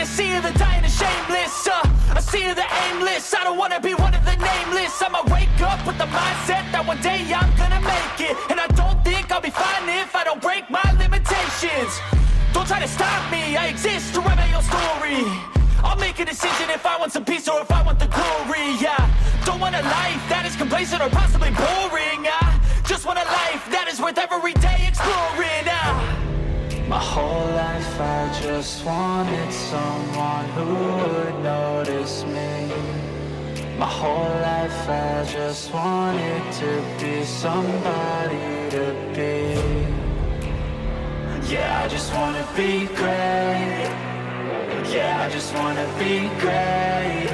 sea of the dying and shameless, a sea of the aimless. I don't wanna be one of the nameless. I'ma wake up with the mindset that one day I'm gonna make it. And I don't think I'll be fine if I don't break my limitations. Don't try to stop me, I exist to write my own story. I'll make a decision if I want some peace or if I want the glory. Yeah, don't want a life that is complacent or possibly boring. I just want a life that is worth every day exploring. My whole life I just wanted someone who would notice me. My whole life I just wanted to be somebody to be. Yeah, I just wanna be great. Yeah, I just wanna be great.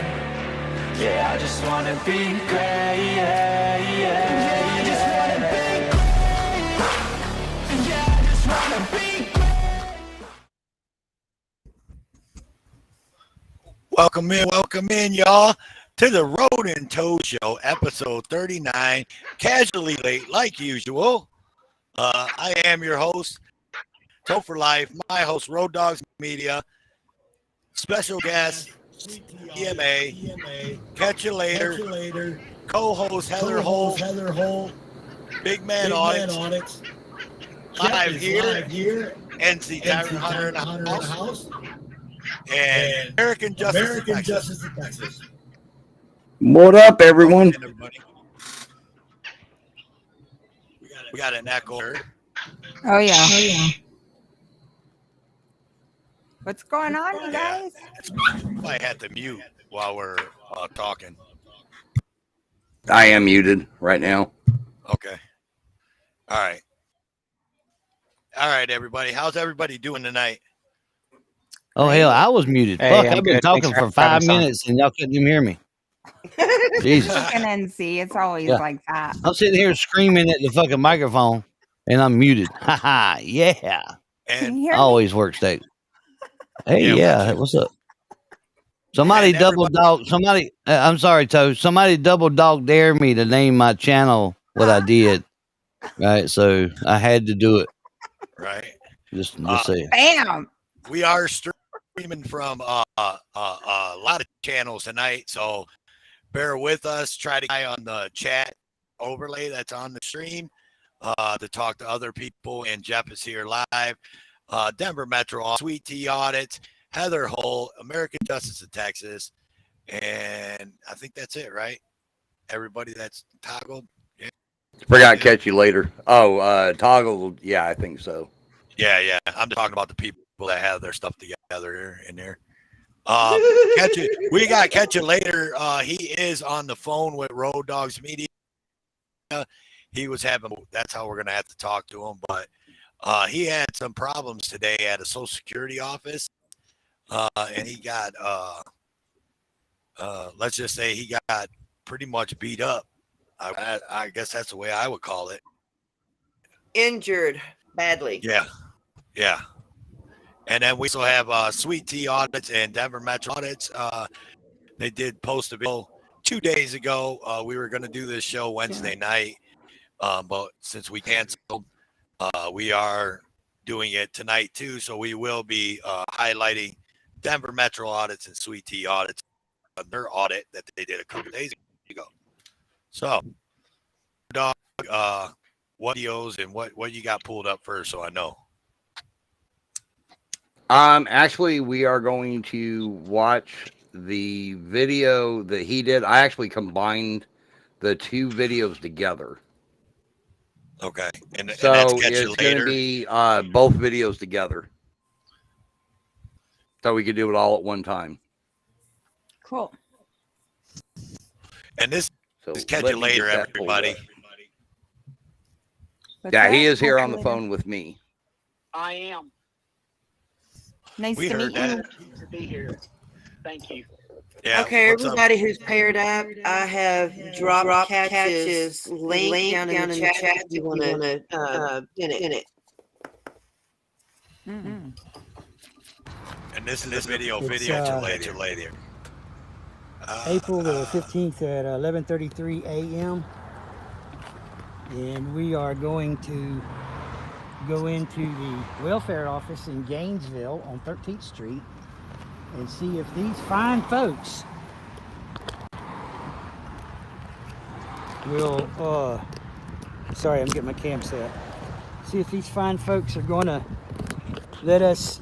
Yeah, I just wanna be great. Yeah, yeah, I just wanna be great. Yeah, I just wanna be great. Welcome in, y'all, to the Road and Tow Show, episode 39, casually late, like usual. I am your host, Tow for Life, my host, Road Dogs Media, special guest, EMA, Catch You Later, co-host Heather Holt, Big Man Audits, live here, NC Tyrant Hunter in the house. And American Justice in Texas. What up, everyone? We got an echo. Oh yeah. What's going on, you guys? I had to mute while we're talking. I am muted right now. Okay. All right, everybody. How's everybody doing tonight? Oh, hell, I was muted. Hey, Fuck, I'm I've been good. talking Thanks for for 5 having us on. minutes and y'all couldn't even hear me. Jesus. Fucking NC, it's always Yeah. like that. I'm sitting here screaming at the fucking microphone and I'm muted. Ha ha, yeah. Can And you hear me? Always works, Dave. Hey, Yeah, yeah, what's up? Somebody And double dog, I'm sorry, Toe. Somebody double dog dare me to name my channel what I did. Right, so I had to do it. right. Just say Bam! We are streaming from a lot of channels tonight, so bear with us. Try to get on the chat overlay that's on the stream to talk to other people. And Jeff is here live. Denver Metro, Sweet Tea Audit, Heather Holt, American Justice in Texas, and I think that's it, right? Everybody that's toggled. Yeah. Forgot Catch You Later. Oh, Toggle. Yeah, I think so. Yeah. I'm talking about the people that have their stuff together in there. We got Catch You Later. He is on the phone with Road Dogs Media. He was that's how we're going to have to talk to him. But he had some problems today at a Social Security office. And he got, let's just say he got pretty much beat up. I guess that's the way I would call it. Injured badly. Yeah. And then we also have Sweet Tea Audits and Denver Metro Audits. They did post a video 2 days ago. We were going to do this show Wednesday night, but since we canceled, we are doing it tonight too. So we will be highlighting Denver Metro Audits and Sweet Tea Audits, their audit that they did a couple days ago. So, dog, what videos and what you got pulled up first, so I know. Actually, we are going to watch the video that he did. I actually combined the two videos together. Okay, and So that's Catch You it's going to Later. be both videos together. So we could do it all at one time. Cool. And this So is Catch let You me Later, get that pulled everybody. up. What's Yeah, that? he is here Catch on You the Later. phone with me. I am. Nice We to heard meet you. that. To be here. Thank you. Yeah. Okay, what's up? everybody who's paired up, I have dropped Catch's link down in the chat if you want to pin it. Mm-hmm. And this is this video. It's, Catch You Later. April the 15th at 11:33 a.m. And we are going to go into the welfare office in Gainesville on 13th Street and see if these fine folks will, sorry, I'm getting my cam set. See if these fine folks are going to let us,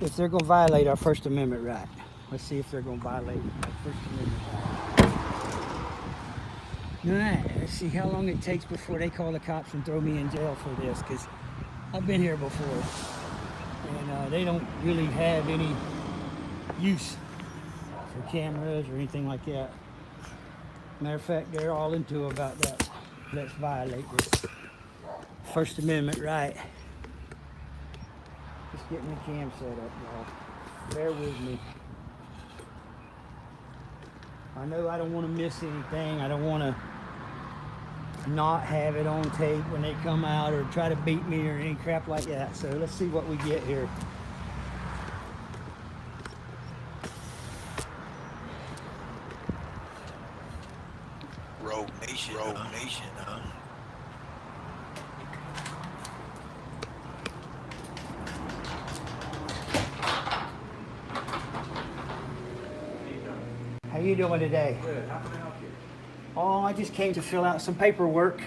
if they're going to violate our First Amendment right. Let's see if they're going to violate our First Amendment right. All right, let's see how long it takes before they call the cops and throw me in jail for this, because I've been here before, and they don't really have any use for cameras or anything like that. Matter of fact, they're all into about that. Let's violate this First Amendment right. Just getting the cam set up, y'all. Bear with me. I know I don't want to miss anything. I don't want to not have it on tape when they come out or try to beat me or any crap like that. So let's see what we get here. Rogue Nation, huh? How you doing today? Good. How can I help you? Oh, I just came to fill out some paperwork.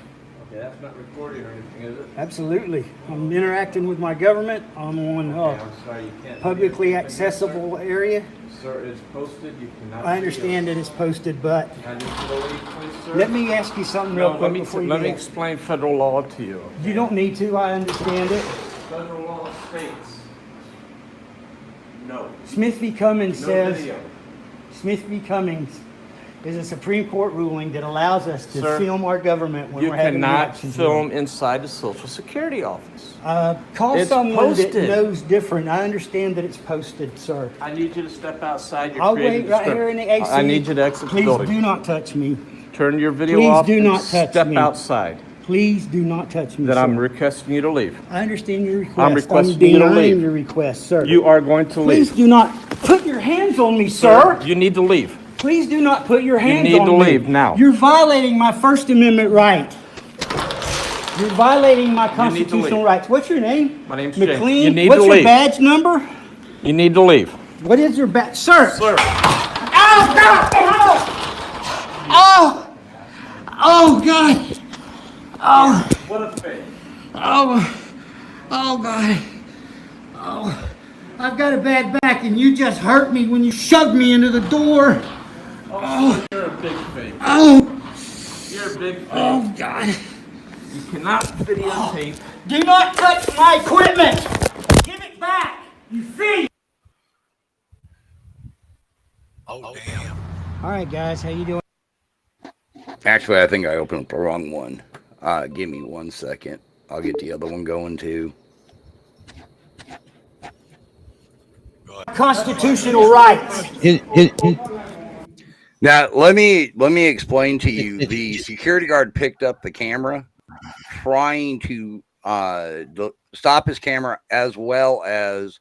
Okay, that's not recording or anything, is it? Absolutely. I'm interacting with my government. I'm on Okay, I'm sorry, you can't. publicly accessible area. Sir, it's posted. You cannot. I understand that it's posted, but I need you to leave, please, sir. let me ask you something real No, quick before you let me do that. explain federal law to you. You don't need to. I understand it. Federal law states no. Smith v. Cummings No says video. Smith v. Cummings is a Supreme Court ruling that allows us to Sir, film our government when You we're having cannot elections. film inside the Social Security office. Call It's someone that posted. knows different. I understand that it's posted, sir. I need you to step outside. You're I'll creating wait right disturb- here in the AC. I need you to exit the Please building. do not touch me. Turn your video Please off do and not touch step me. outside. Please do not touch me, Then sir. I'm requesting you to leave. I understand your request. I'm requesting you to denying leave. your request, sir. You are going to Please leave. do not put your hands on me, sir. You need to leave. Please do not put your hands on me. need to leave now. You're violating my First Amendment right. You're violating my need to constitutional leave. rights. What's your name? My name's James. McLean. You need What's to your leave. badge number? You need to leave. What is your badge, sir? Sir. Oh God! Oh! Oh God! Oh! What a fake. Oh! Oh God! Oh! I've got a bad back, and you just hurt me when you shoved me into the door. Oh, you're a big fake. Oh! You're a big fake. Oh God! You cannot videotape. Do not touch my equipment! Give it back! You thief! Oh, damn. All right, guys, how you doing? Actually, I think I opened up the wrong one. Give me 1 second. I'll get the other one going too. Constitutional rights. Now, let me explain to you. The security guard picked up the camera, trying to stop his camera, as well as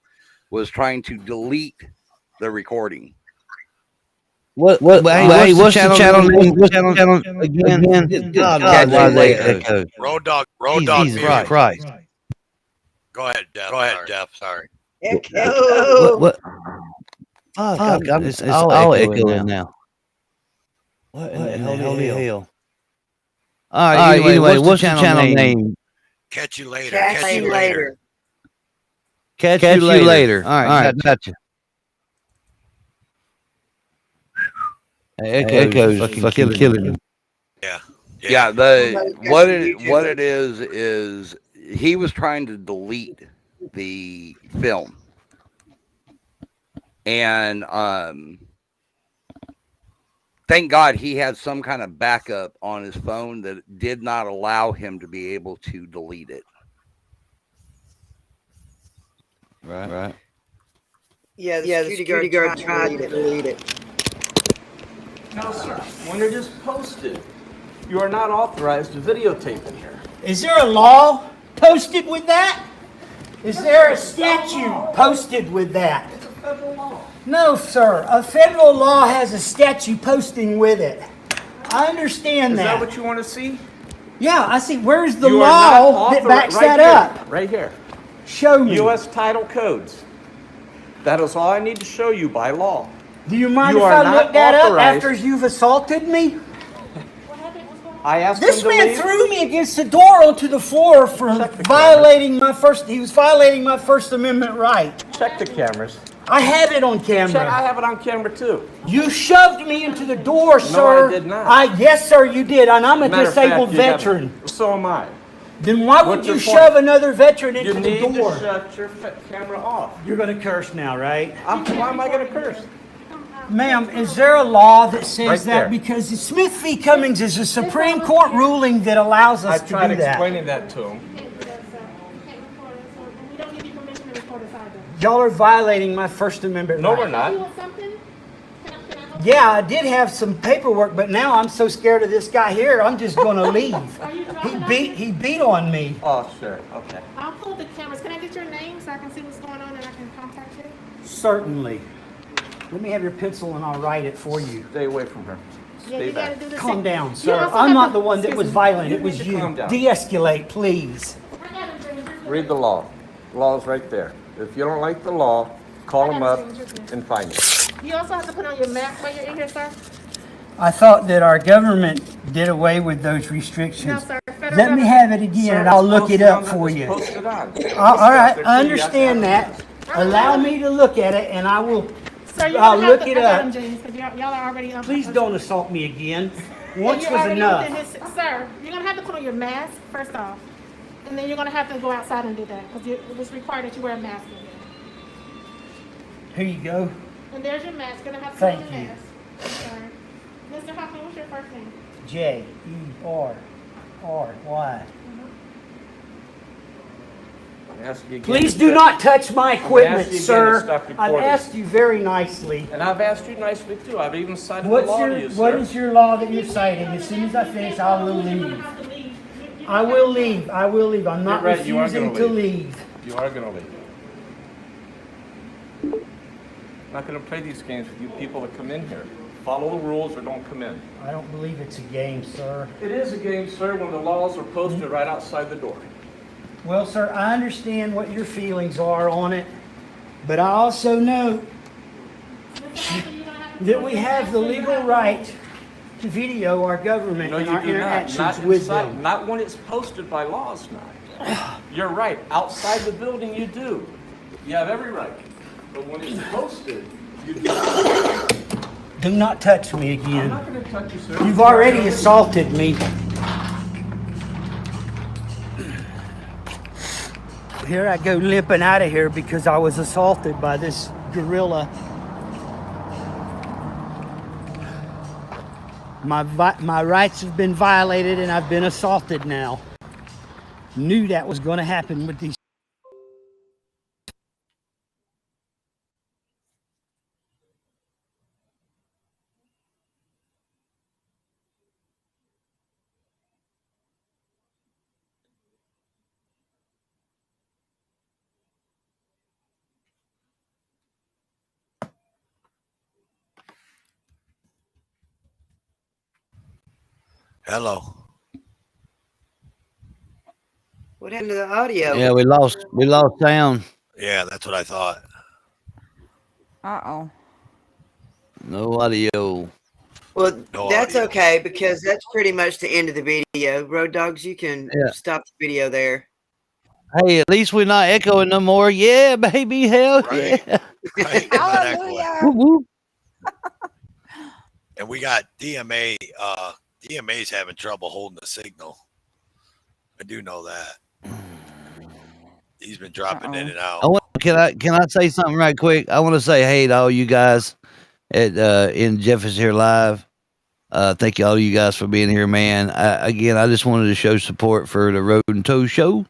was trying to delete the recording. Hey, what's the channel name? What's the channel again? God, echo. Road Dog. Jesus Christ. Go ahead, Jeff. Sorry. Echo. What? Fuck, it's all echoing now. What in the hell? All right, anyway, what's the channel name? Catch you later. Catch you later. Catch you later. All right, gotcha. Echo's fucking killing me. Yeah. What it is he was trying to delete the film, and thank God he had some kind of backup on his phone that did not allow him to be able to delete it. Right. Yeah, the security guard tried to delete it. No, sir. When it is posted, you are not authorized to videotape in here. Is there a law posted with that? Is there a statute posted with that? It's a federal law. No, sir. A federal law has a statute posting with it. I understand Is that. that what you want to see? Yeah, I see. Where's the You are not law that authorized- backs right that here, up? Right here. Show me. U.S. title codes. That is all I need to show you by law. Do you mind You if are I not look that up authorized. after you've assaulted me? I asked This him to man leave. threw me against the door onto the floor for violating my first. He was violating my First Amendment right. Check the cameras. I have it on Check. camera. I have it on camera too. You shoved me into the door, No, sir. I did not. Yes, sir, you did, and I'm a Matter of fact, disabled you have- veteran. So am I. Then why would What's you your point? shove another veteran You into the need door? to shut your camera off. You're gonna curse now, right? Why am I going to curse? Ma'am, is there a law that says Right that? there. Because Smith v. Cummings is a Supreme Court ruling that allows I us to tried do that. explaining that to him. Y'all are violating my First Amendment No, right. we're not. Yeah, I did have some paperwork, but now I'm so scared of this guy here, I'm just gonna leave. He beat on me. Oh, sure. Okay. I'll pull the cameras. Can I get your name so I can see what's going on and I can contact you? Certainly. Let me have your pencil and I'll write it for you. Stay away from her. Yeah, Stay you gotta back. do the Calm same. down, You sir. also I'm have not to- the one that was excuse me. violent. It was need to you. calm down. De-escalate, please. Read the law. The law is right there. If you don't like the law, call him up and find it. You also have to put on your mask while you're in here, sir. I thought that our government did away with those restrictions. No, sir. Federal Let me government- have it again and I'll look it up for It's you. posted on. All right, I understand that. Allow me to look at it and I will, Sir, you're I'll gonna look have it to, I got up. him, James, 'cause y'all are already on. Please don't assault me again. Once You're was already enough. within his- Sir, you're gonna have to put on your mask first off, and then you're gonna have to go outside and do that because it was required that you wear a mask in here. Here you go. And there's your mask. You're gonna have to put on Thank your you. mask. Sir. Mr. Hoffman, what's your first name? J-E-R-R-Y. Ask you again Please to do stop- not touch my equipment, ask you again to sir. stop I've recording. asked you very nicely. And I've asked you nicely too. I've even cited the What law to you, sir. is your law that you're citing? As soon as I finish, I will leave. I will leave. I will leave. I'm not You're right, you are refusing gonna to leave. You are going to leave. I'm not going to play these games with you people that come in here. Follow the rules or don't come in. I don't believe it's a game, sir. It is a game, sir, when the laws are posted right outside the door. Well, sir, I understand what your feelings are on it, but I also know that we have the legal right to video our government No, and you our do not. interactions Not with inside, them. not when it's posted by law, it's not. You're right. Outside the building, you do. You have every right. But when it's posted, you do not. Do not touch me I'm again. not going to touch you, sir. You've already assaulted me. Here I go limping out of here because I was assaulted by this gorilla. My rights have been violated and I've been assaulted now. Knew that was going to happen with these. Hello. What happened to the audio? Yeah, we lost sound. Yeah, that's what I thought. Uh-oh. No audio. Well, No that's audio. okay because that's pretty much the end of the video. Road Dogs, you can Yeah. stop the video there. Hey, at least we're not echoing no more. Yeah, baby, hell Right. yeah. Right? I'm not echoing. Hallelujah. Whoop, whoop. And we got DMA. DMA's having trouble holding the signal. I do know that. He's been dropping in and out. Can I say something right quick? I want to say hey to all you guys at in Jeff is Here Live. Thank you all you guys for being here, man. I just wanted to show support for the Road and Toe show.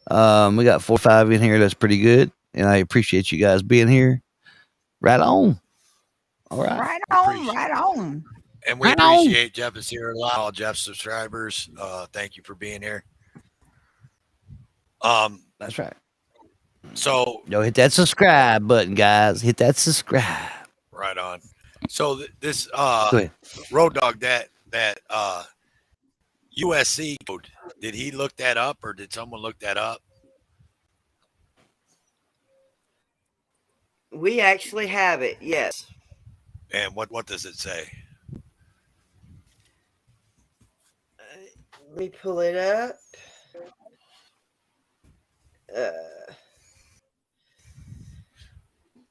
We got 4 or 5 in here. That's pretty good, and I appreciate you guys being here. Right on. All right. Right on, right on. And we Right on. appreciate Jeff is here live. All Jeff subscribers. Thank you for being here. That's right. So Yo, hit that subscribe button, guys. Hit that subscribe. right on. So this Go ahead. Road Dog, that USC code, did he look that up or did someone look that up? We actually have it. Yes. And what does it say? Let me pull it up.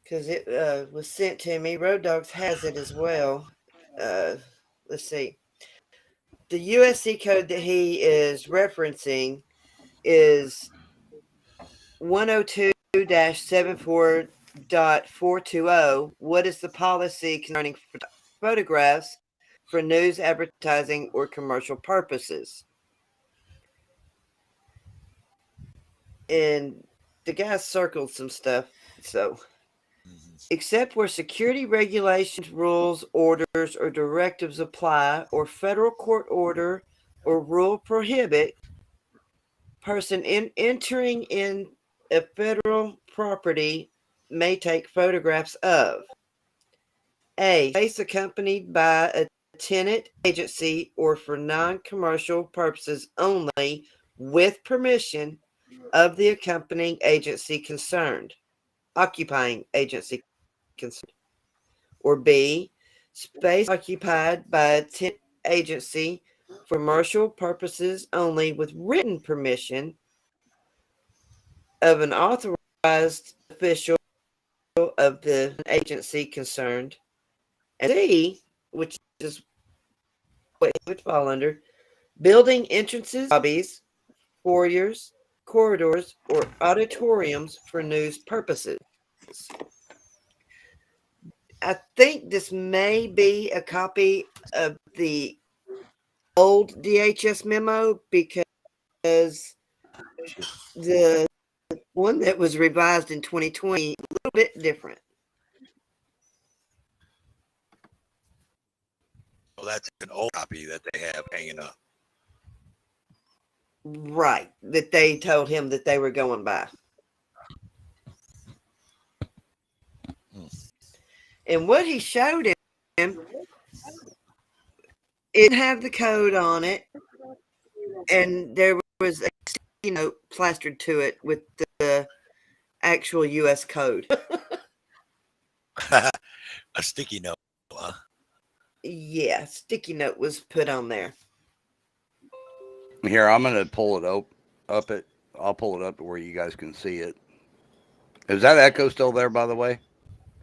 Because it was sent to me. Road Dogs has it as well. Let's see. The USC code that he is referencing is 102-74.420. What is the policy concerning photographs for news, advertising, or commercial purposes? And the guy circled some stuff. So, except where security regulations, rules, orders, or directives apply, or federal court order or rule prohibit, person entering in a federal property may take photographs of a space accompanied by a tenant agency or for non-commercial purposes only with permission of the accompanying agency concerned, occupying agency concerned, or B, space occupied by a tenant agency for commercial purposes only with written permission of an authorized official of the agency concerned, and C, which is what it would fall under, building entrances, lobbies, foyers, corridors, or auditoriums for news purposes. I think this may be a copy of the old DHS memo because the one that was revised in 2020 a little bit different. Well, that's an old copy that they have hanging up. Right, that they told him that they were going by. And what he showed him, it didn't have the code on it, and there was a sticky note plastered to it with the actual U.S. code. A sticky note, huh? Yeah, sticky note was put on there. Here, I'm gonna pull it up it. I'll pull it up to where you guys can see it. Is that echo still there, by the way?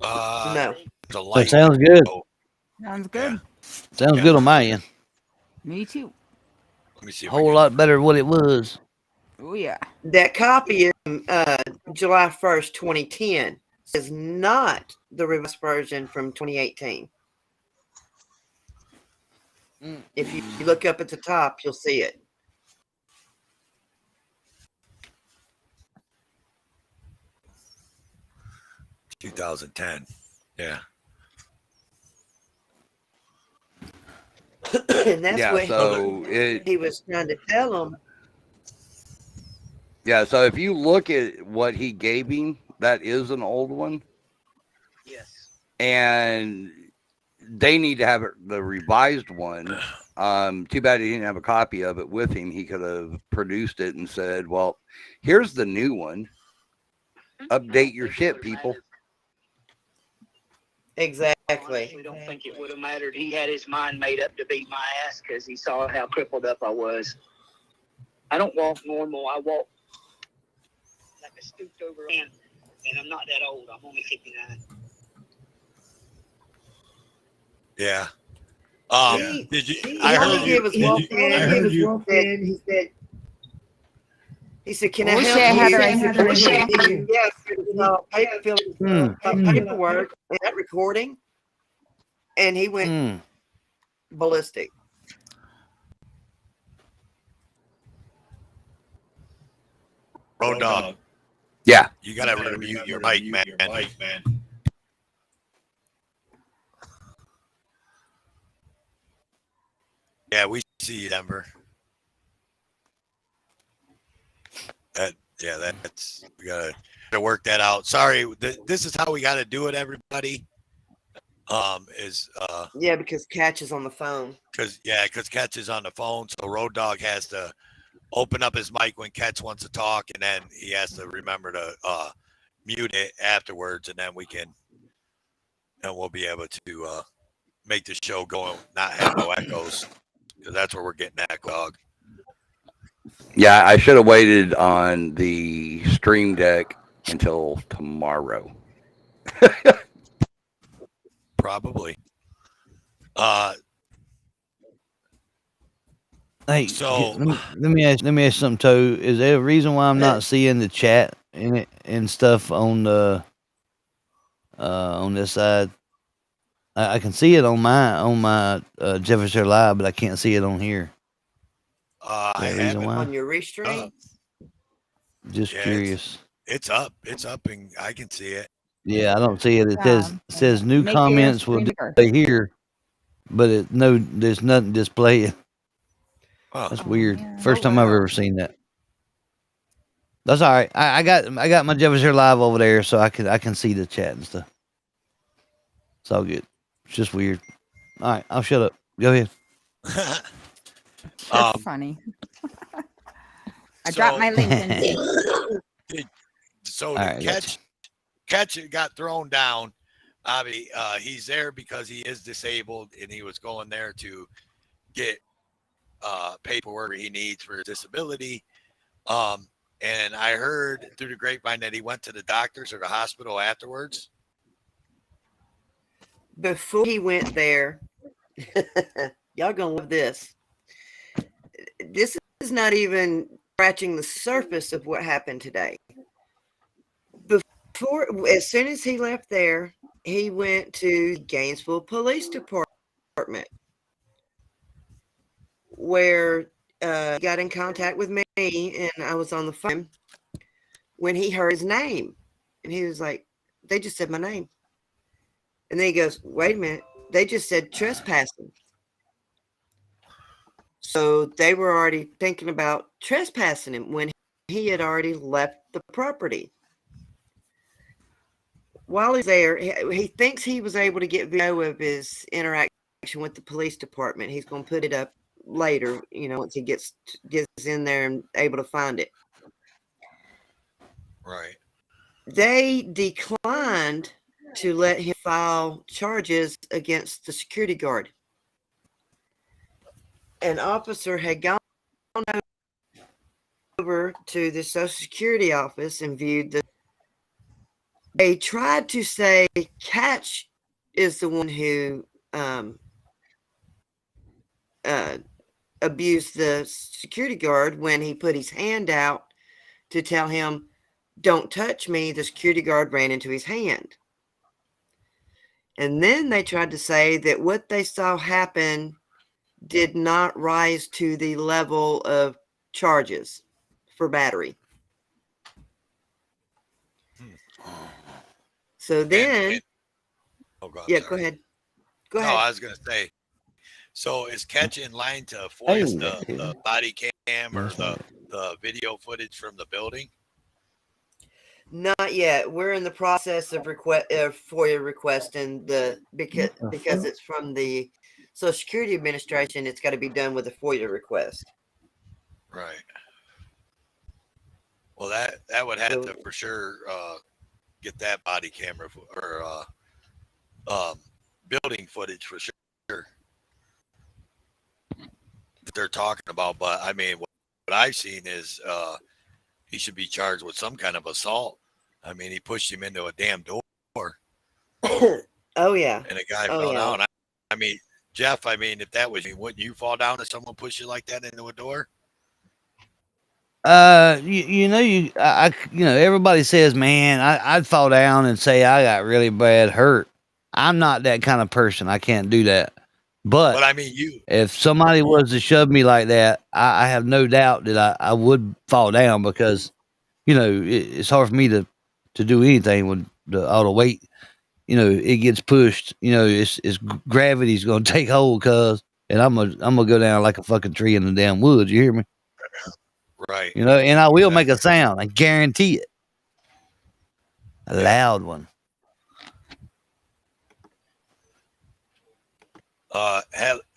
No. There's a That light. sounds good. Sounds good. Sounds good on my end. Me too. Let me see. A whole lot better than what it was. Oh yeah. That copy is July 1st, 2010. Is not the revised version from 2018. If you look up at the top, you'll see it. In 2010. Yeah. And that's Yeah, what so he was trying to tell them. Yeah, so if you look at what he gave him, that is an old one. Yes. And they need to have it, the revised one. Too bad he didn't have a copy of it with him. He could have produced it and said, well, here's the new one. Update your shit, people. Exactly. We don't think it would have mattered. He had his mind made up to beat my ass because he saw how crippled up I was. I don't walk normal. I walk like a stooped over man, and I'm not that old. I'm only 59. Yeah. Did you? He I only heard gave you. us one pen. I heard you. He said, "Can I Oh, help shit, you?" Heather, I Yes, said, yes, paperwork and that recording, and he went ballistic. Road dog. Yeah. You gotta mute your mic, man. Yeah, we see you, Denver. That's we gotta work that out. Sorry, this is how we gotta do it, everybody. Yeah, because Catch is on the phone. Because Catch is on the phone, so Road Dog has to open up his mic when Catch wants to talk, and then he has to remember to mute it afterwards, and then we'll be able to make the show go and not have no echoes, because that's where we're getting echo. Yeah, I should have waited on the stream deck until tomorrow. Probably. Hey, So let me ask something, Toe. Is there a reason why I'm not seeing the chat in it and stuff on the on this side? I can see it on my Jefferson Live, but I can't see it on here. I Is there a reason haven't. why? On your restream? Just Yeah, curious. It's up, and I can see it. Yeah, I don't see it. It says new Make your comments will stream bigger. display here, but there's nothing displaying. Huh. That's Oh, weird. man. First Oh, time I've wow. ever seen that. That's all right. I got my Jefferson Live over there, so I can see the chat and stuff. It's all good. It's just weird. All right, I'll shut up. Go ahead. That's funny. I dropped my link in. So All right, catch it got thrown down. Bobby, he's there because he is disabled, and he was going there to get paperwork he needs for his disability. And I heard through the grapevine that he went to the doctors or the hospital afterwards. Before he went there, y'all gonna love this. This is not even scratching the surface of what happened today. As soon as he left there, he went to Gainesville Police Department, where he got in contact with me, and I was on the phone when he heard his name, and he was like, "They just said my name," and then he goes, "Wait a minute, they just said trespassing." So they were already thinking about trespassing him when he had already left the property. While he's there, he thinks he was able to get video of his interaction with the police department. He's going to put it up later, once he gets in there and able to find it. Right. They declined to let him file charges against the security guard. An officer had gone over to the Social Security office and viewed the. They tried to say Catch is the one who abused the security guard when he put his hand out to tell him, "Don't touch me." The security guard ran into his hand. And then they tried to say that what they saw happen did not rise to the level of charges for battery. So then, oh God, yeah, sorry. go ahead. Go No, ahead. I was gonna say. So is Catch in line to voice the body cam or the video footage from the building? Not yet. We're in the process of FOIA requesting because it's from the Social Security Administration. It's got to be done with a FOIA request. Right. Well, that would have to for sure get that body camera or building footage for sure that they're talking about. But I mean, what I've seen is he should be charged with some kind of assault. I mean, he pushed him into a damn door. Oh yeah. And a guy fell down. I mean, Jeff, if that was you, wouldn't you fall down if someone pushed you like that into a door? Everybody says, man, I'd fall down and say I got really bad hurt. I'm not that kind of person. I can't do that. But I mean, if somebody was to shove me like that, I have no doubt that I would fall down because, it's hard for me to do anything with all the weight. It gets pushed. It's gravity's gonna take hold, and I'm gonna go down like a fucking tree in the damn woods. You hear me? Right. And I will make a sound. I guarantee it. A loud one.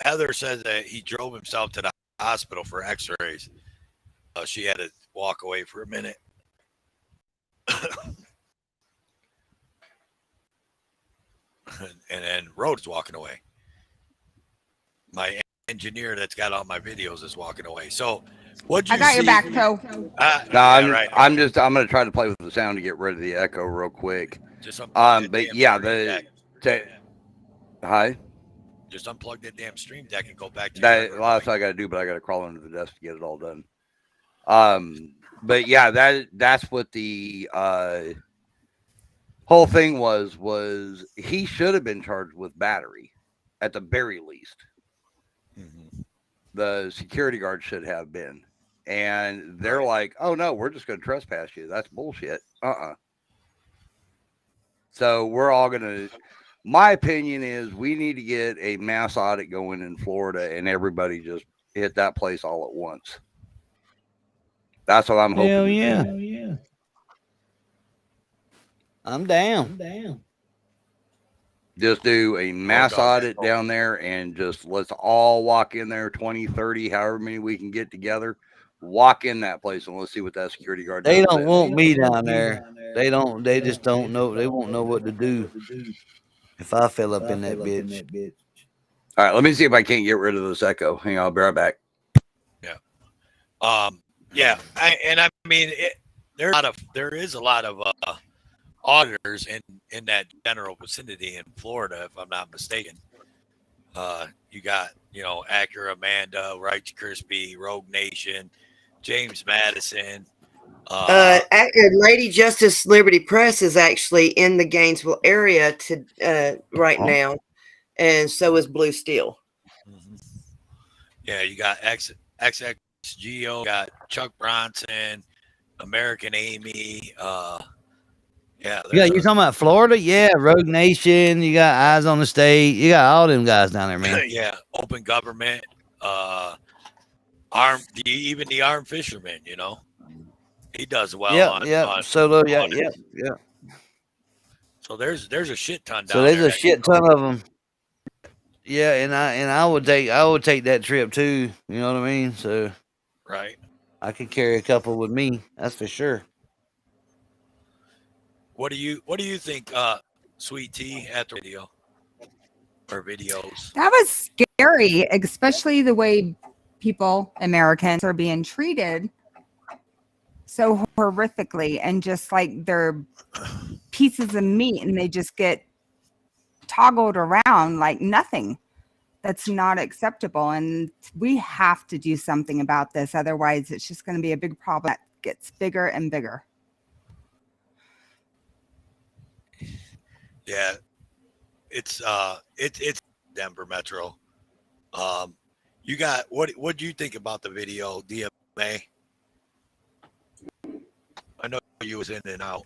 Heather says that he drove himself to the hospital for x-rays. She had to walk away for a minute. and then Rhodes walking away. My engineer that's got all my videos is walking away. So what'd you I got see? your back, Toe. No, Yeah, right. I'm going to try to play with the sound to get rid of the echo real quick. Just unplug that But damn yeah, stream deck. hi. Just unplug that damn stream deck and go back to That your last I got to do, but I got to crawl under the desk to get it all done. But yeah, that's what the whole thing was he should have been charged with battery at the very least. Mhm. The security guard should have been. And they're like, oh no, we're just going to trespass you. That's bullshit. So we're all going to, my opinion is we need to get a mass audit going in Florida and everybody just hit that place all at once. That's what I'm hoping. Hell yeah. Hell yeah. I'm down. Just do a mass audit down there and just let's all walk in there, 20, 30, however many we can get together. Walk in that place and let's see what that security guard does. They don't want me down there. They don't. They just don't know. They won't know what to do if I fill up in that bitch. All right, let me see if I can't get rid of this echo. Hang on, I'll be right back. Yeah. Yeah. I mean, there is a lot of auditors in that general vicinity in Florida, if I'm not mistaken. You got, Acura, Amanda, Right to Crispy, Rogue Nation, James Madison. Lady Justice Liberty Press is actually in the Gainesville area right now, and so is Blue Steel. Mm-hmm. Yeah, you got XXGO, got Chuck Bronson, American Amy. Yeah, you talking about Florida? Yeah, Rogue Nation. You got Eyes on the State. You got all them guys down there, man. Yeah, Open Government. Even the armed fisherman. He does well. Yeah. Solo. Yeah. So there's a shit ton down there. So there's a shit ton of them. Yeah, and I would take that trip too. You know what I mean? So right, I could carry a couple with me. That's for sure. What do you think, Sweet Tea, at the video or videos? That was scary, especially the way Americans are being treated so horrifically, and just like they're pieces of meat and they just get toggled around like nothing. That's not acceptable, and we have to do something about this. Otherwise, it's just going to be a big problem that gets bigger and bigger. Yeah, it's Denver Metro. You got what do you think about the video, DMA? I know you was in and out.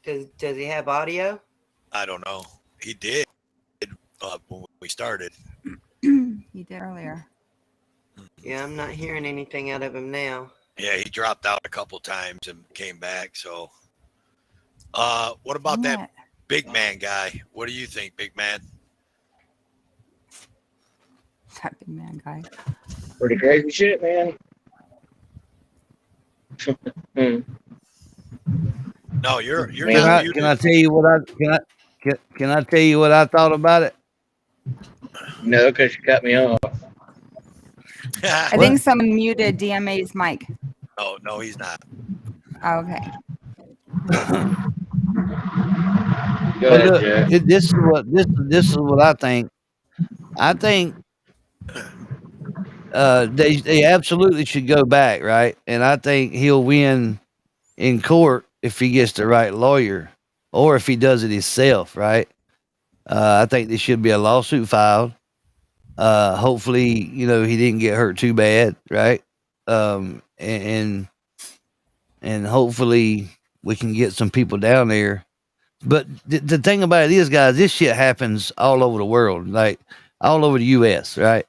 Does he have audio? I don't know. He did when we started. He did earlier. Yeah, I'm not hearing anything out of him now. Yeah, he dropped out a couple times and came back. So, what about that big man guy? What do you think, big man? That big man guy. Pretty crazy shit, man. No, you're. Can I tell you what I tell you what I thought about it? No, because you cut me off. I think someone muted DMA's mic. Oh, no, he's not. Okay. Go ahead, Jeff. This is what I think. I think they absolutely should go back, right? And I think he'll win in court if he gets the right lawyer, or if he does it himself, right? I think there should be a lawsuit filed. Hopefully, he didn't get hurt too bad, right? And hopefully we can get some people down there. But the thing about it is, guys, this shit happens all over the world, like all over the U.S., right?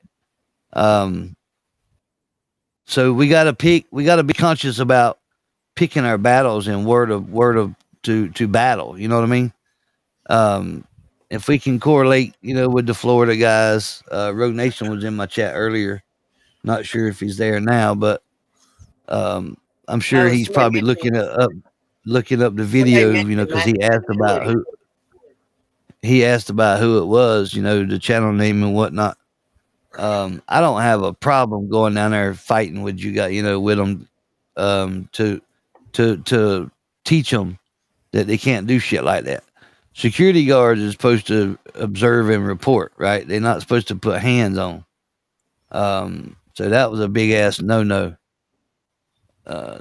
So we gotta be conscious about picking our battles and word to battle. You know what I mean? If we can correlate, with the Florida guys, Rogue Nation was in my chat earlier. Not sure if he's there now, but I'm sure he's probably looking up the video, because he asked about who it was, the channel name and whatnot. I don't have a problem going down there fighting with you guys, with them, to teach them that they can't do shit like that. Security guards are supposed to observe and report, right? They're not supposed to put hands on. So that was a big ass no.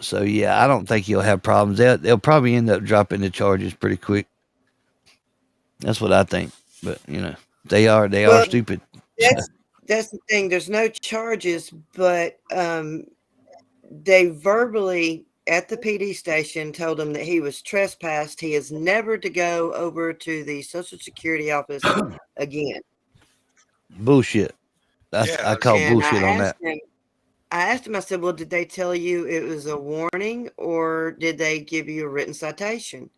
So yeah, I don't think he'll have problems. They'll probably end up dropping the charges pretty quick. That's what I think. But they are stupid. That's the thing. There's no charges, but they verbally at the PD station told him that he was trespassed. He is never to go over to the Social Security office again. Bullshit. I call bullshit on that. I asked him, I said, well, did they tell you it was a warning or did they give you a written citation?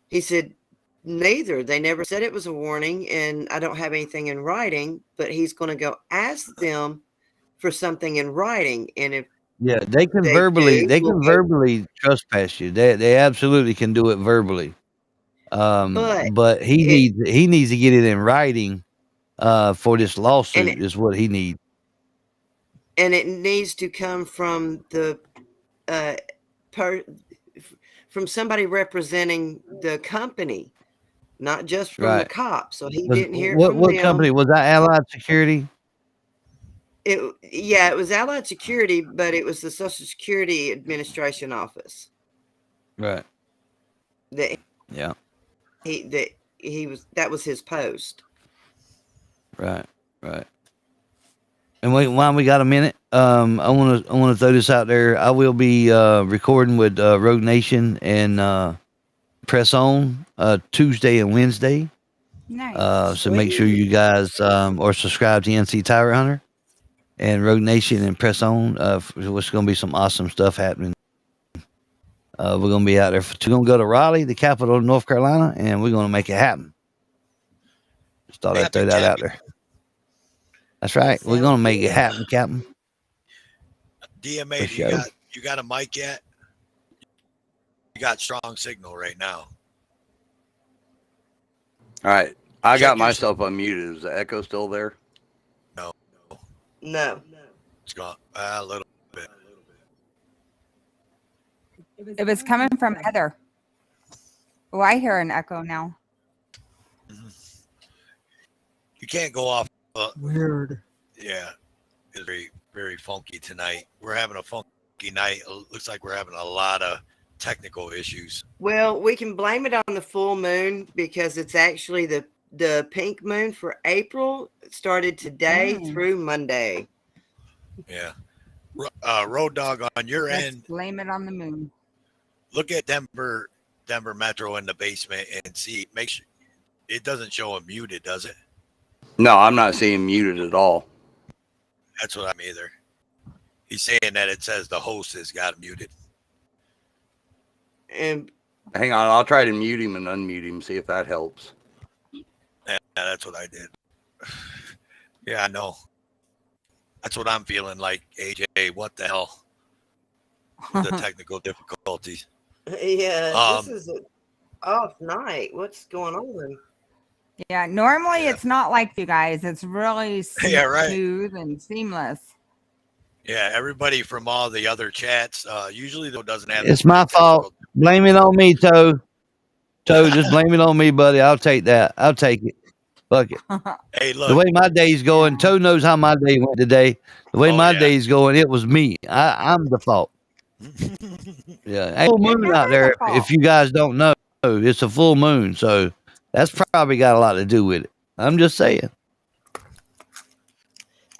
He said, neither. They never said it was a warning, and I don't have anything in writing, but he's going to go ask them for something in writing. And if they can verbally trespass you. They absolutely can do it verbally. But he needs to get it in writing for this lawsuit is what he needs. And it needs to come from from somebody representing the company, not just from the cop. So he didn't hear it from what them. Company was that? Allied Security. It was Allied Security, but it was the Social Security Administration office. Right. That was his post. Right. And while we got a minute, I want to throw this out there. I will be recording with Rogue Nation and Press On Tuesday and Wednesday. Nice. So make sure you guys are subscribed to NC Tire Hunter and Rogue Nation and Press On. What's going to be some awesome stuff happening. We're going to be out there. We're going to go to Raleigh, the capital of North Carolina, and we're going to make it happen. Just thought I'd throw that out there. That's right. We're going to make it happen, Captain. DMA, you got a mic yet? You got strong signal right now. All right. I got myself unmuted. Is the echo still there? No. It's gone a little bit. It was coming from Heather. Oh, I hear an echo now. You can't go off. Weird. Yeah. It's very, very funky tonight. We're having a funky night. It looks like we're having a lot of technical issues. Well, we can blame it on the full moon because it's actually the pink moon for April. It started today through Monday. Yeah. Road Dog, on your end, blame it on the moon. Look at Denver Metro in the basement and see. Make sure it doesn't show him muted, does it? No, I'm not seeing muted at all. That's what I'm either. He's saying that it says the host has got muted. And hang on, I'll try to mute him and unmute him, see if that helps. Yeah, that's what I did. Yeah, I know. That's what I'm feeling like, AJ. What the hell? The technical difficulties. Yeah, this is an off night. What's going on? Yeah, normally it's not like you guys. It's really smooth and seamless. Yeah, everybody from all the other chats usually though doesn't have. It's my fault. Blame it on me, Toe. Just blame it on me, buddy. I'll take that. I'll take it. Fuck it. Hey, look. The way my day's going, Toe knows how my day went today. The way my day's going, it was me. I'm the fault. Yeah, full moon out there. If you guys don't know, it's a full moon, so that's probably got a lot to do with it. I'm just saying.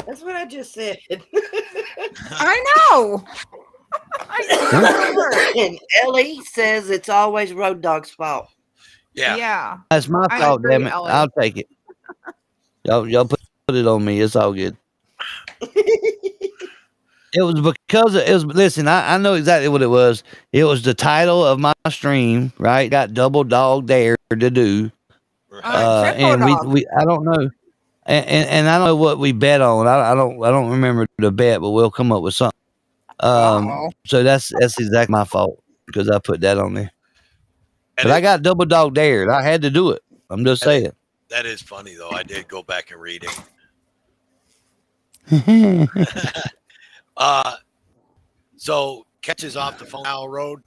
That's what I just said. I know. And Ellie says it's always Road Dog's fault. Yeah. That's my fault, agree, damn it. Ellie. I'll take it. Y'all put it on me. It's all good. It was because it was. Listen, I know exactly what it was. It was the title of my stream, right? Got double dog dare to do, and we I don't know, and I don't know what we bet on. I don't remember the bet, but we'll come up with something. So that's exactly my fault because I put that on there. And But I got double dog dared. I had to do it. I'm just saying. That is funny though. I did go back and read it. So catches off the phone now, Road.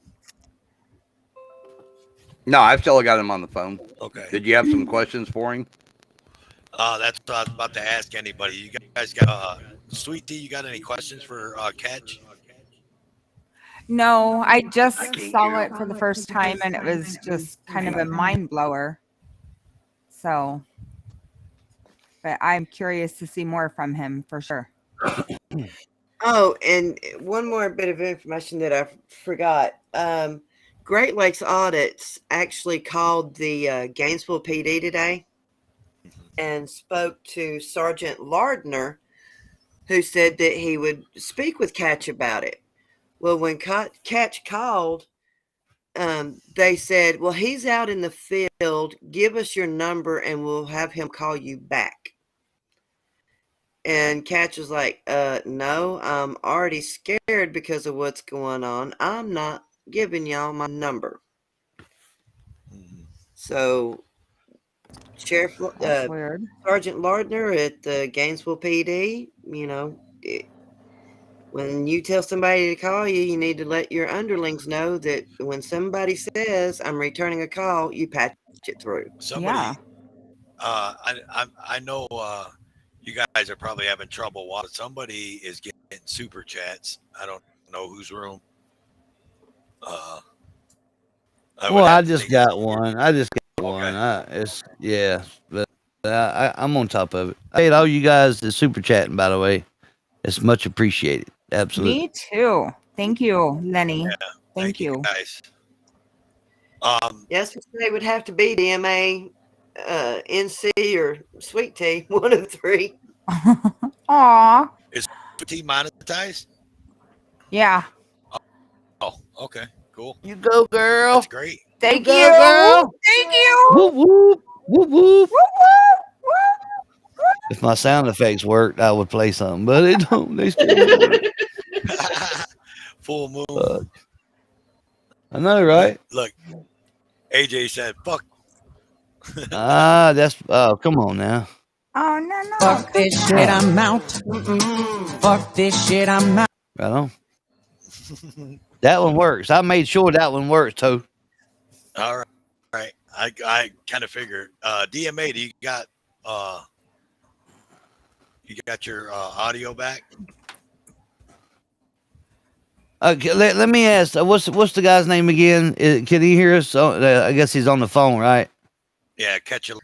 No, I've still got him on the phone. Okay. Did you have some questions for him? That's what I was about to ask anybody. You guys got Sweet Tea, you got any questions for Catch? No, I just saw it for the first time and it was just kind of a mind blower. So, but I'm curious to see more from him for sure. Oh, and one more bit of information that I forgot. Great Lakes Audits actually called the Gainesville PD today and spoke to Sergeant Lardner, who said that he would speak with Catch about it. Well, when Catch called, they said, well, he's out in the field. Give us your number and we'll have him call you back. And Catch was like, no, I'm already scared because of what's going on. I'm not giving y'all my number. So Sheriff Sergeant Lardner at the Gainesville PD, when you tell somebody to call you, you need to let your underlings know that when somebody says, I'm returning a call, you patch it through. Somebody, I know you guys are probably having trouble. While somebody is getting super chats. I don't know whose room. I just got one. But I'm on top of it. I hate all you guys that's super chatting, by the way. It's much appreciated. Absolutely. Me too. Thank you, Lenny. Yeah, thank you guys. Yes, they would have to be DMA, NC, or Sweet Tea, one of the three. Aw. Is Sweet Tea monetized? Yeah. Oh, okay, cool. You go, girl. That's great. Thank you. You Go, girl. Thank you. Whoop, whoop, whoop, whoop. Whoop, whoop. If my sound effects worked, I would play something, but it don't. They still don't work. Full moon. I know, right? Look, AJ said, "Fuck." That's come on now. Oh no. Fuck this shit, I'm out. Fuck this shit, I'm out. Right on. That one works. I made sure that one works, too. All right. I kind of figured. DMA, do you got your audio back? Let me ask. What's the guy's name again? Can he hear us? I guess he's on the phone, right? Yeah, catch you.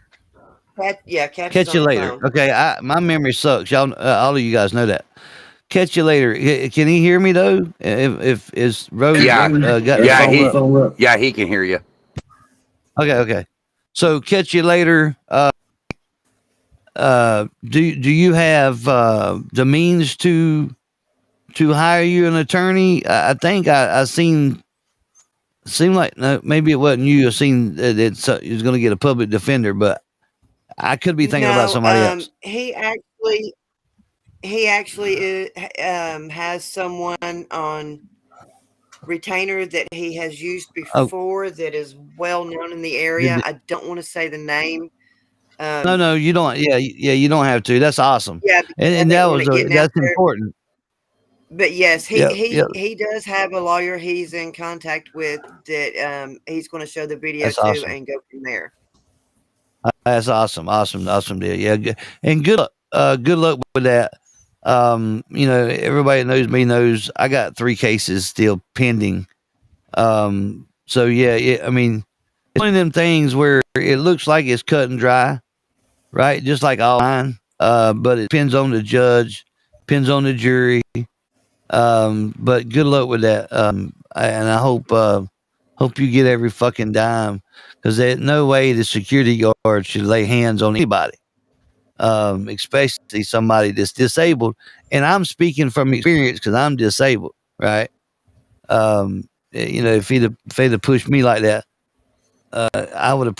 Catch you later. Okay, my memory sucks. Y'all, all of you guys know that. Catch you later. Can he hear me though? If is Rose? He can hear you. Okay. So catch you later. Do you have the means to hire you an attorney? I think I seemed like maybe it wasn't you. I seen that he was going to get a public defender, but I could be thinking about somebody else. He actually has someone on retainer that he has used before that is well known in the area. I don't want to say the name. No, you don't. Yeah, you don't have to. That's awesome. Yeah, and that's important. But yes, he does have a lawyer he's in contact with that he's going to show the video to and go from there. That's awesome deal. Yeah, and good luck with that. Everybody knows me knows I got 3 cases still pending. So yeah, I mean, it's one of them things where it looks like it's cut and dry, right? Just like all mine. But it depends on the judge, depends on the jury. But good luck with that. And I hope you get every fucking dime, because there's no way the security guard should lay hands on anybody. Especially somebody that's disabled, and I'm speaking from experience because I'm disabled, right? If he'd have pushed me like that, I would have,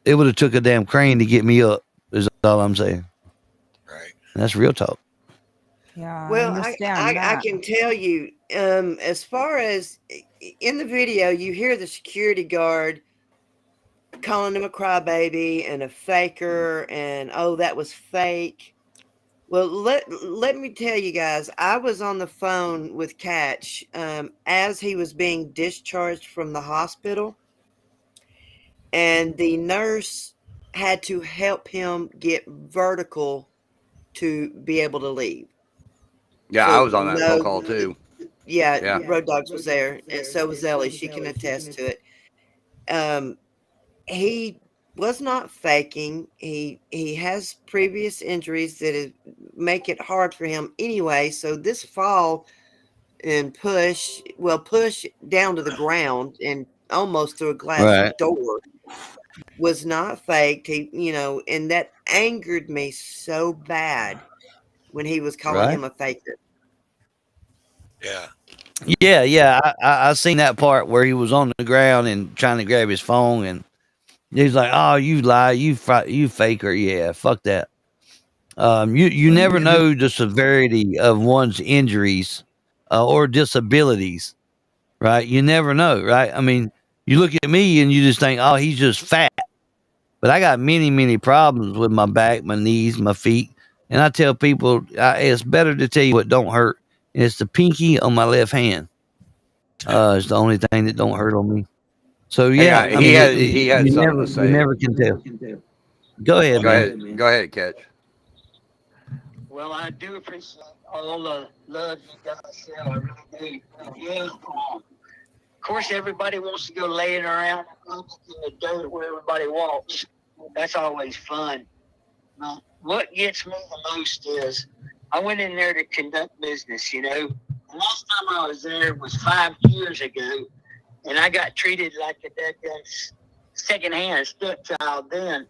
it would have took a damn crane to get me up. Is all I'm saying. Right. And that's real talk. Yeah, I Well, understand I that. can tell you, as far as in the video, you hear the security guard calling him a crybaby and a faker, and oh, that was fake. Well, let me tell you guys, I was on the phone with Catch as he was being discharged from the hospital, and the nurse had to help him get vertical to be able to leave. Yeah, I So was on that phone call too. yeah, Yeah. Road Dogs was there, and so was Ellie. She can attest to it. He was not faking. He has previous injuries that make it hard for him anyway. So this fall and push down to the ground and almost through a glass Right. door was not faked. And that angered me so bad when he was calling Right. him a faker. Yeah. Yeah. I seen that part where he was on the ground and trying to grab his phone, and he's like, "Oh, you lie, you faker." Yeah, fuck that. You never know the severity of one's injuries or disabilities, right? You never know, right? I mean, you look at me and you just think, "Oh, he's just fat," but I got many problems with my back, my knees, my feet, and I tell people it's better to tell you what don't hurt, and it's the pinky on my left hand. It's the only thing that don't hurt on me. So Hang yeah, on, I mean, he had something to you say. never can tell. Go ahead, man. Go ahead, Catch. Well, I do appreciate all the love you guys show. I really do. Yeah. Of course, everybody wants to go laying around in the dirt where everybody walks. That's always fun. Now, what gets me the most is I went in there to conduct business, The last time I was there was 5 years ago, and I got treated like a second-hand stepchild then,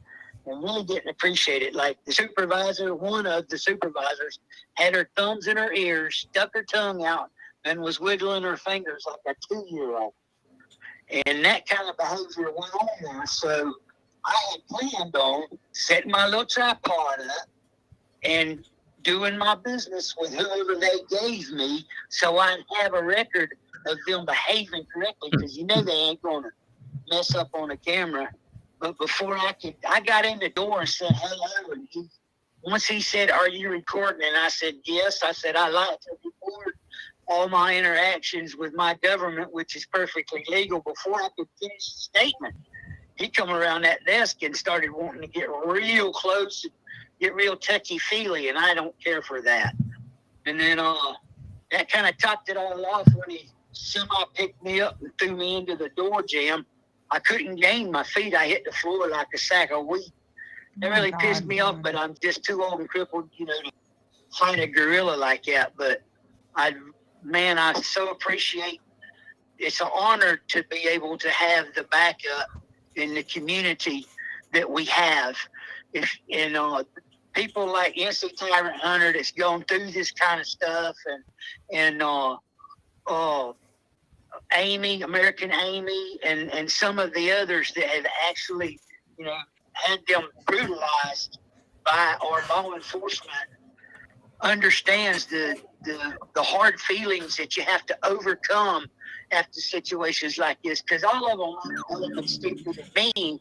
and really didn't appreciate it. Like the supervisor, one of the supervisors, had her thumbs in her ears, stuck her tongue out, and was wiggling her fingers like a 2-year-old. And that kind of behavior went on there. So I had planned on setting my little tripod up and doing my business with whoever they gave me, so I'd have a record of them behaving correctly, because they ain't going to mess up on the camera. But before I got in the door and said hello, and once he said, "Are you recording?" and I said, "Yes," I said, "I like to record all my interactions with my government, which is perfectly legal." Before I could finish the statement, he come around that desk and started wanting to get real close, get real touchy-feely, and I don't care for that. And then that kind of topped it all off when he picked me up and threw me into the door jam. I couldn't gain my feet. I hit the floor like a sack of wheat. It really pissed me off, but I'm just too old and crippled, to fight a gorilla like that. But I so appreciate. It's an honor to be able to have the backup in the community that we have. People like NC Tyrant Hunter that's going through this kind of stuff, and Amy, American Amy, and some of the others that have actually, had them brutalized by our law enforcement, understands the hard feelings that you have to overcome after situations like this, because all of them are stupid and mean,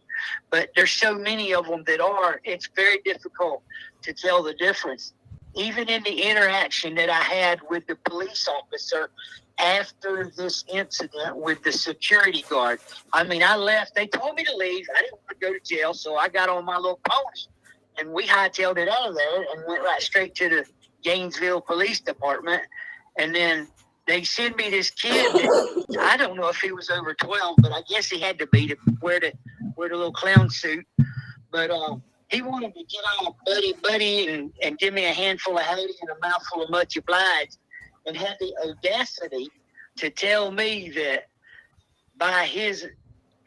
but there's so many of them that are. It's very difficult to tell the difference. Even in the interaction that I had with the police officer after this incident with the security guard, I left. They told me to leave. I didn't want to go to jail, so I got on my little pony, and we hightailed it out of there and went right straight to the Gainesville Police Department. And then they sent me this kid that I don't know if he was over 12, but I guess he had to be to wear the little clown suit. But he wanted to get all buddy and give me a handful of hay and a mouthful of much obliged, and had the audacity to tell me that by his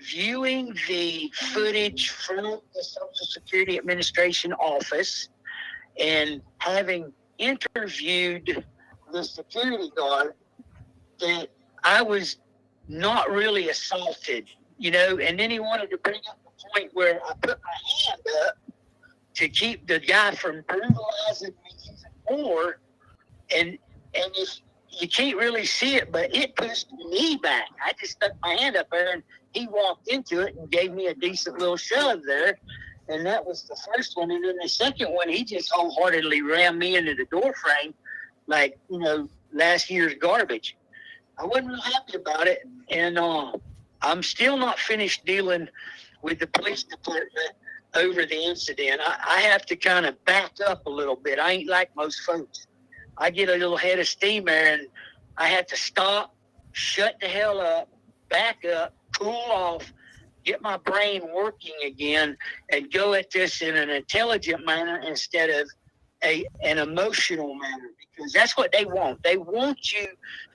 viewing the footage from the Social Security Administration office and having interviewed the security guard, that I was not really assaulted, and then he wanted to bring up the point where I put my hand up to keep the guy from brutalizing me even more, and if you can't really see it, but it pushed me back. I just stuck my hand up there, and he walked into it and gave me a decent little shove there. And that was the first one. And then the second one, he just wholeheartedly rammed me into the door frame like, last year's garbage. I wasn't real happy about it. And I'm still not finished dealing with the police department over the incident. I have to kind of back up a little bit. I ain't like most folks. I get a little head of steam there, and I have to stop, shut the hell up, back up, cool off, get my brain working again, and go at this in an intelligent manner instead of an emotional manner, because that's what they want. They want you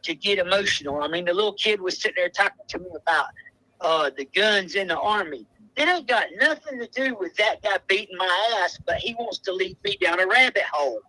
to get emotional. I mean, the little kid was sitting there talking to me about the guns in the Army. It ain't got nothing to do with that guy beating my ass, but he wants to lead me down a rabbit hole.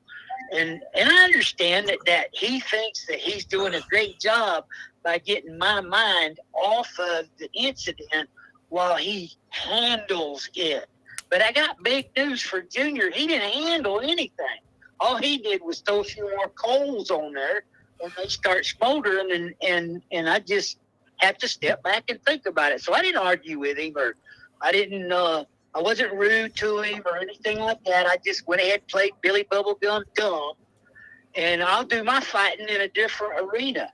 And I understand that he thinks that he's doing a great job by getting my mind off of the incident while he handles it. But I got big news for Junior. He didn't handle anything. All he did was throw a few more coals on there, and they start smoldering, and I just have to step back and think about it. So I didn't argue with him, or I wasn't rude to him or anything like that. I just went ahead and played Billy Bubblegum dumb, and I'll do my fighting in a different arena.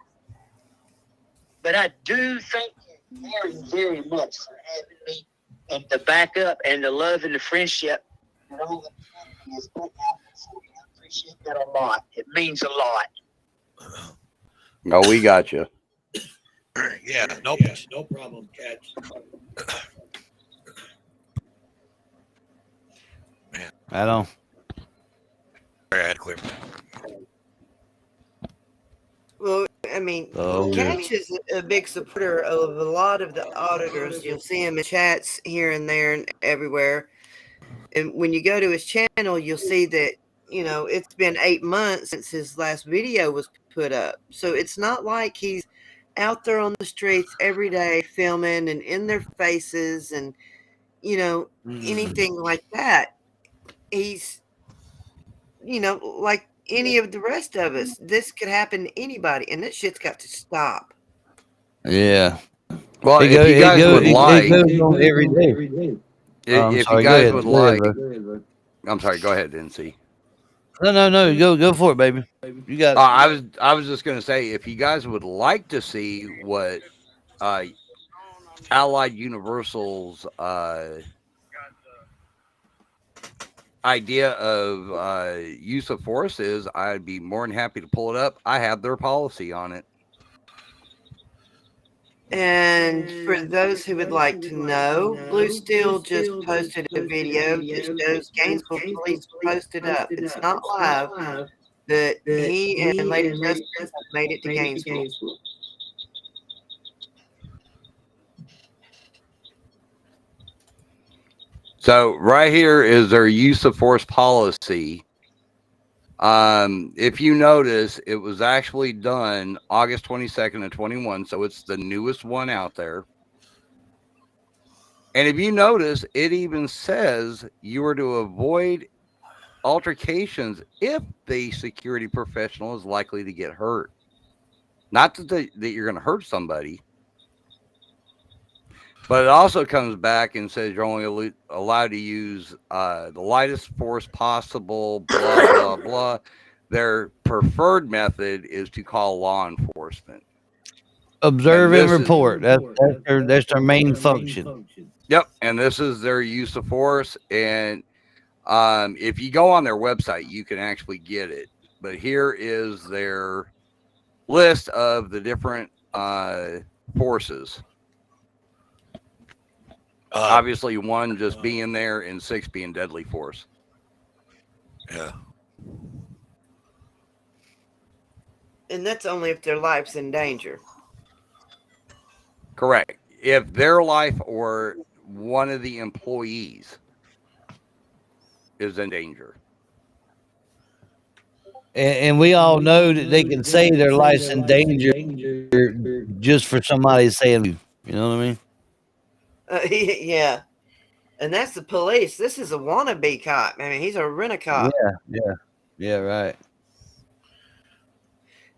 But I do thank you very, very much for having me, and the backup and the love and the friendship and all the is put out for you. I appreciate that a lot. It means a lot. No, we got you. Yeah, no problem, Catch. Man, I don't. I had clear. Well, I mean, Oh, Catch is a big supporter of a lot of the auditors. You'll see him in chats here and there and everywhere. And when you go to his channel, you'll see that, it's been 8 months since his last video was put up. So it's not like he's out there on the streets every day filming and in their faces and, anything like that. He's, like any of the rest of us. This could happen to anybody, and that shit's got to stop. Yeah. Well, It if you guys would like, it goes on every day. if you guys would like, I'm sorry. Go ahead, NC. No. Go for it, baby. You got it. I was just going to say, if you guys would like to see what Allied Universal's idea of use of force is, I'd be more than happy to pull it up. I have their policy on it. And for those who would like to know, Blue Steel just posted a video that shows Gainesville police posted up. It's not live, but he and Lady Justice have made it to Gainesville. So right here is their use of force policy. If you notice, it was actually done August 22nd of 21. So it's the newest one out there. And if you notice, it even says you are to avoid altercations if the security professional is likely to get hurt. Not that you're going to hurt somebody. But it also comes back and says you're only allowed to use the lightest force possible, blah, blah, blah. Their preferred method is to call law enforcement. Observe and report. That's their main function. Yep. And this is their use of force. And if you go on their website, you can actually get it. But here is their list of the different forces. Obviously, 1 just being there and 6 being deadly force. Yeah. And that's only if their life's in danger. Correct. If their life or one of the employees is in danger. And we all know that they can say their life's in danger just for somebody saying, you know what I mean? Yeah. And that's the police. This is a wannabe cop. I mean, he's a rent-a-cop. Yeah, right.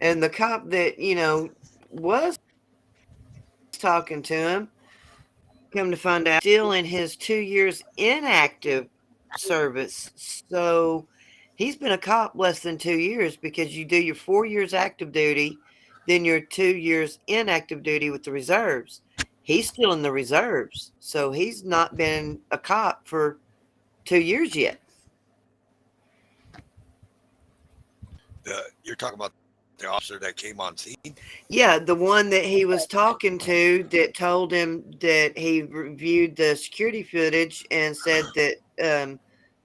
And the cop that, was talking to him, come to find out, still in his 2 years inactive service. So he's been a cop less than 2 years, because you do your 4 years active duty, then your 2 years inactive duty with the reserves. He's still in the reserves. So he's not been a cop for 2 years yet. You're talking about the officer that came on scene? Yeah, the one that he was talking to that told him that he reviewed the security footage and said that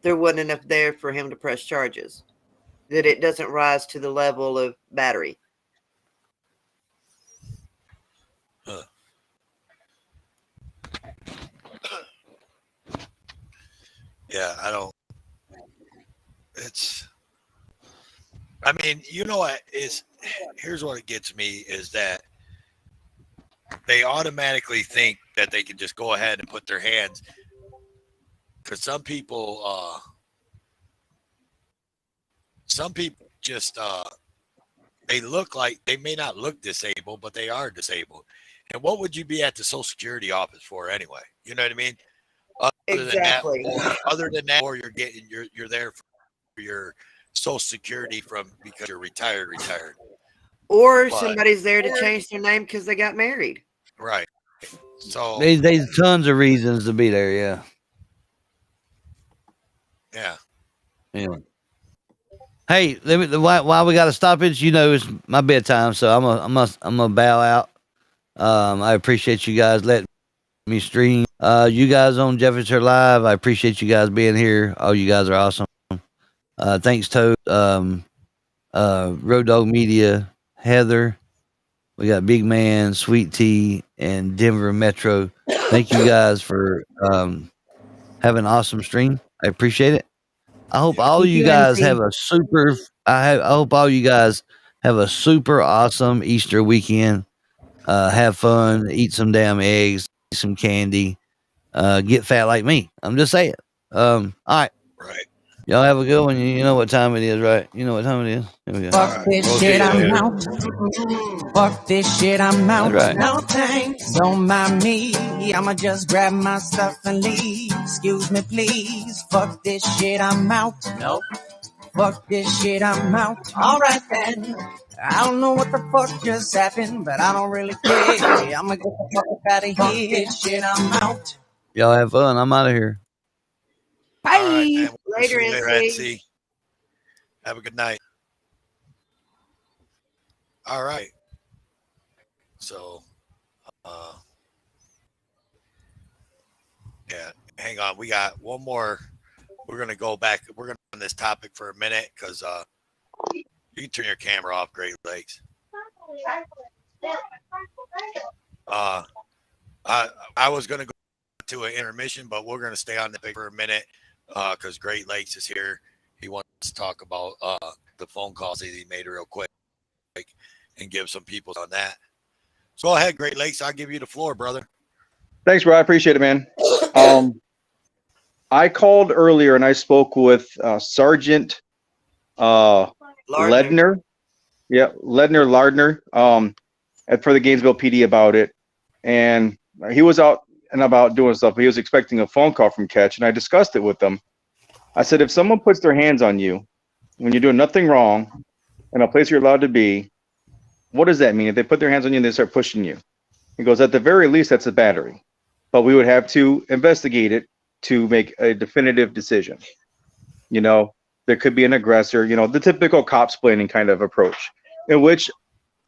there wasn't enough there for him to press charges, that it doesn't rise to the level of battery. Huh. Yeah, I don't. I mean, you know what here's what it gets me is that they automatically think that they can just go ahead and put their hands, because some people just they look like, they may not look disabled, but they are disabled. And what would you be at the Social Security office for anyway? You know what I mean? Exactly. Other than that, or you're there for your Social Security because you're retired. Or somebody's there to change their name because they got married. Right. So there's tons of reasons to be there. Yeah. Yeah. Yeah. Hey, while we got a stoppage, it's my bedtime, so I'm gonna bow out. I appreciate you guys letting me stream. You guys on Jefferson Live, I appreciate you guys being here. Oh, you guys are awesome. Thanks, Toad. Road Dog Media, Heather. We got Big Man, Sweet Tea, and Denver Metro. Thank you guys for having an awesome stream. I appreciate it. I hope all of you guys have a super. I hope all you guys have a super awesome Easter weekend. Have fun, eat some damn eggs, eat some candy, get fat like me. I'm just saying. All right. Right. Y'all have a good one. You know what time it is, right? You know what time it is. Here we go. Fuck this shit, I'm out. Fuck this shit, I'm out. Right. No thanks, don't mind me. I'ma just grab my stuff and leave. Excuse me, please. Fuck this shit, I'm out. Nope. Fuck this shit, I'm out. Alright then. I don't know what the fuck just happened, but I don't really care. I'ma get the fuck up out of here. Fuck this shit, I'm out. Y'all have fun. I'm out of here. Bye. All right, man. Later, NC. Have a good night. All right. So, yeah, hang on. We got one more. We're going to go back. We're going to on this topic for a minute because you can turn your camera off, Great Lakes. I was going to go to an intermission, but we're going to stay on the for a minute because Great Lakes is here. He wants to talk about the phone calls that he made real quick and give some people on that. So go ahead, Great Lakes. I'll give you the floor, brother. Thanks, bro. I appreciate it, man. I called earlier and I spoke with Sergeant Ledner. Yeah, Lardner for the Gainesville PD about it. And he was out and about doing stuff. But he was expecting a phone call from Catch, and I discussed it with him. I said, if someone puts their hands on you when you're doing nothing wrong in a place you're allowed to be, what does that mean? If they put their hands on you and they start pushing you? He goes, at the very least, that's a battery. But we would have to investigate it to make a definitive decision. You know, there could be an aggressor, you know, the typical cop-splaining kind of approach, in which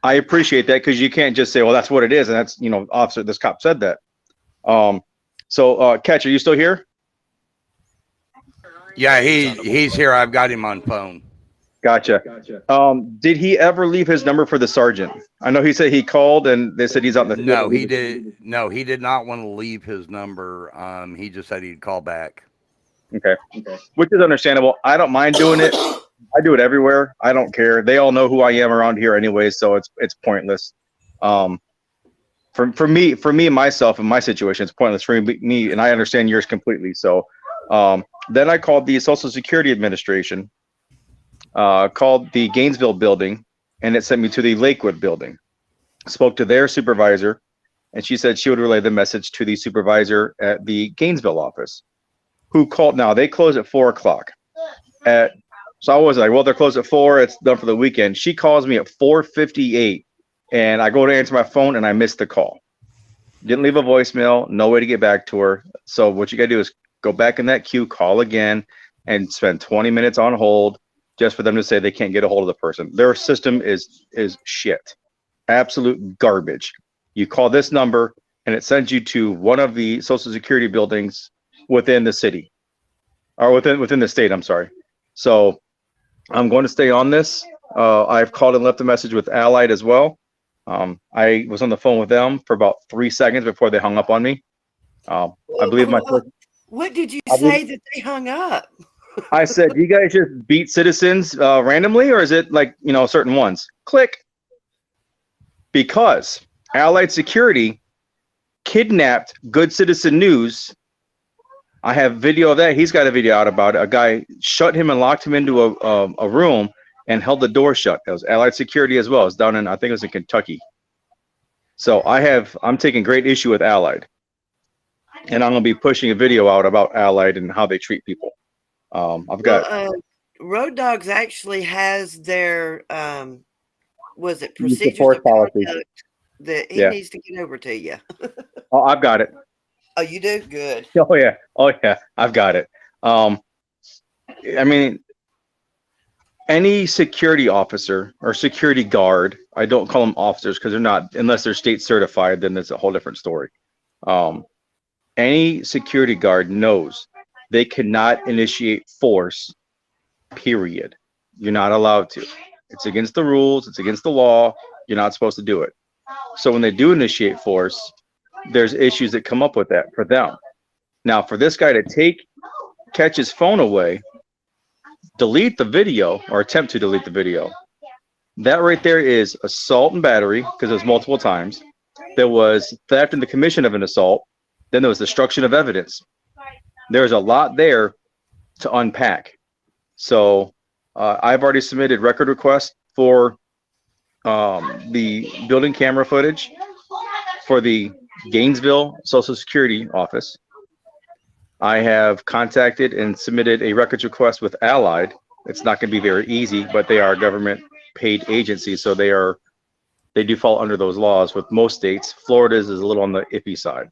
I appreciate that because you can't just say, well, that's what it is. And that's, you know, officer, this cop said that. So Catch, are you still here? Yeah, he's here. I've got him on phone. Gotcha. Did he ever leave his number for the sergeant? I know he said he called and they said he's out in the field. No, he did. No, he did not want to leave his number. He just said he'd call back. Okay. Which is understandable. I don't mind doing it. I do it everywhere. I don't care. They all know who I am around here anyway, so it's pointless. For me, myself, in my situation, it's pointless for me, and I understand yours completely. So then I called the Social Security Administration, called the Gainesville building, and it sent me to the Lakewood building. Spoke to their supervisor, and she said she would relay the message to the supervisor at the Gainesville office, who called. Now they close at 4 o'clock. So I was like, well, they're closed at 4. It's done for the weekend. She calls me at 4:58, and I go to answer my phone, and I missed the call. Didn't leave a voicemail. No way to get back to her. So what you got to do is go back in that queue, call again, and spend 20 minutes on hold just for them to say they can't get a hold of the person. Their system is shit. Absolute garbage. You call this number, and it sends you to one of the Social Security buildings within the city, or within the state. I'm sorry. So I'm going to stay on this. I've called and left a message with Allied as well. I was on the phone with them for about 3 seconds before they hung up on me. I believe my. What did you say that they hung up? I said, "You guys just beat citizens randomly, or is it like certain ones?" Click. Because Allied Security kidnapped Good Citizen News. I have video of that. He's got a video out about it. A guy shut him and locked him into a room and held the door shut. It was Allied Security as well. It's down in, I think it was in Kentucky. So I'm taking great issue with Allied. And I'm going to be pushing a video out about Allied and how they treat people. I've got Road Dogs actually has their was it Use procedures support of policy. conduct that he needs to get over to you. Oh, I've got it. Oh, you do? Good. Oh yeah, I've got it. I mean, any security officer or security guard, I don't call them officers because they're not, unless they're state certified, then it's a whole different story. Any security guard knows they cannot initiate force, period. You're not allowed to. It's against the rules. It's against the law. You're not supposed to do it. So when they do initiate force, there's issues that come up with that for them. Now, for this guy to catch his phone away, delete the video, or attempt to delete the video, that right there is assault and battery, because it was multiple times. There was theft in the commission of an assault. Then there was destruction of evidence. There's a lot there to unpack. So I've already submitted record requests for the building camera footage for the Gainesville Social Security office. I have contacted and submitted a records request with Allied. It's not going to be very easy, but they are a government paid agency, so they do fall under those laws with most states. Florida's is a little on the iffy side.